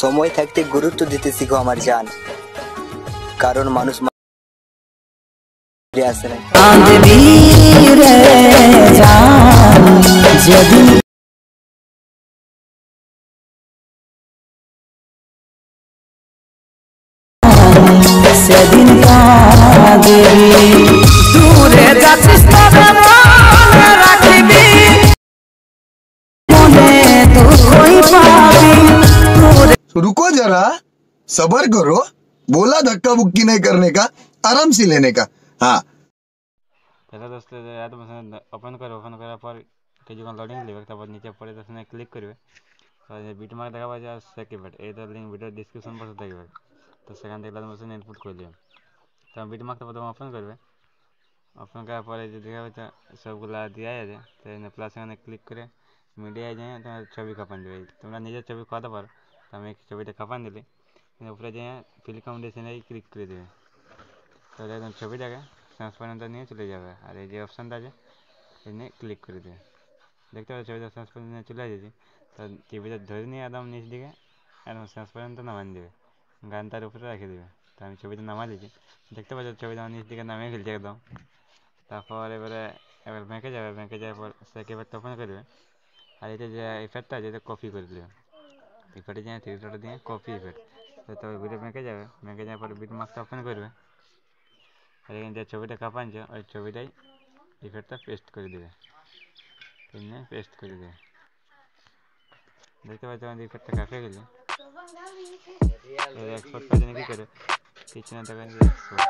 সময় থাকতে গুরুত্ব দিতে শিখো আমার জান, কারণ মানুষ ফিরে আসে না। সেদিন দূরে যাচ্ছিস তবে মনে রাখবি, মনে দুঃখই পাবি। रुको जरा, सबर करो। बोला धक्का बुक्की नहीं करने का, आराम से लेने का। हाँ তাহলে দোস্ত ওপেন করার পর কিছুক্ষণ লোডিং নেবে, তারপর নিচে পড়ে দোস্ত ক্লিক করবে, বিটমার্ক দেখাবে যে সেকেন্ড এইটা লিঙ্ক ভিডিও ডিসক্রিপশন বক্সে থাকবে, তো সেখান থেকে দোস্ত ইনপুট করে দেবে। তো বিটমার্কটা প্রথমে ওপেন করবে, ওপেন করার পরে যে দেখা যাচ্ছে সবগুলো দেওয়া আছে, তো প্লাস এখানে ক্লিক করে মিডিয়ায় যেয়ে তোমার ছবি কাপান দেবে। তোমরা নিজের ছবি খাওয়াতে পারো, তো আমি ছবিটা কাপান দিলে উপরে যেয়ে ফিল কম্বিনেশনে ক্লিক করে দেবে, তাহলে একদম ছবিটাকে ট্রান্সপারেন্ট নিয়ে চলে যাবে। আর এই যে অপশানটা আছে এই নিয়ে ক্লিক করে দেবে, দেখতে পাচ্ছি ছবিটা ট্রান্সপারেন্ট নিয়ে চলে এসেছি। তো টিভিটা ধরে নিয়ে একদম নিচ দিকে একদম ট্রান্সপারেন্টটা নামান দেবে, গান তার উপরে রেখে দেবে। তো আমি ছবিটা নামা দিয়েছি, দেখতে পাচ্ছি ছবিটা আমার নিচ দিকে নামিয়ে ফেলছে একদম। তারপর এবার ব্যাঙ্কে যাবে, ব্যাঙ্কে যাওয়ার পর সেকে এফেক্টটা ওপেন করবে, আর এটা যে ইফেক্টটা আছে এটা কপি করে দেবে, ইফেক্টে যায় থ্রি ডটে দিয়ে কপি ইফেক্ট। তবে ভিডিও ব্যাঙ্কে যাবে, ব্যাঙ্কে যাওয়ার পরে বিটমার্কটা ওপেন করবে, আর এখানে যে ছবিটা কাঁপাচ্ছে ওই ছবিটাই ইফেক্টটা পেস্ট করে দেবে, পেস্ট করে দেবে। দেখতে পাচ্ছি আমাদের ইফেক্টটা কাঁপে গেলে এক্সপোর্ট কাজে কী করে কিছু না, তখন এক্সপোর্ট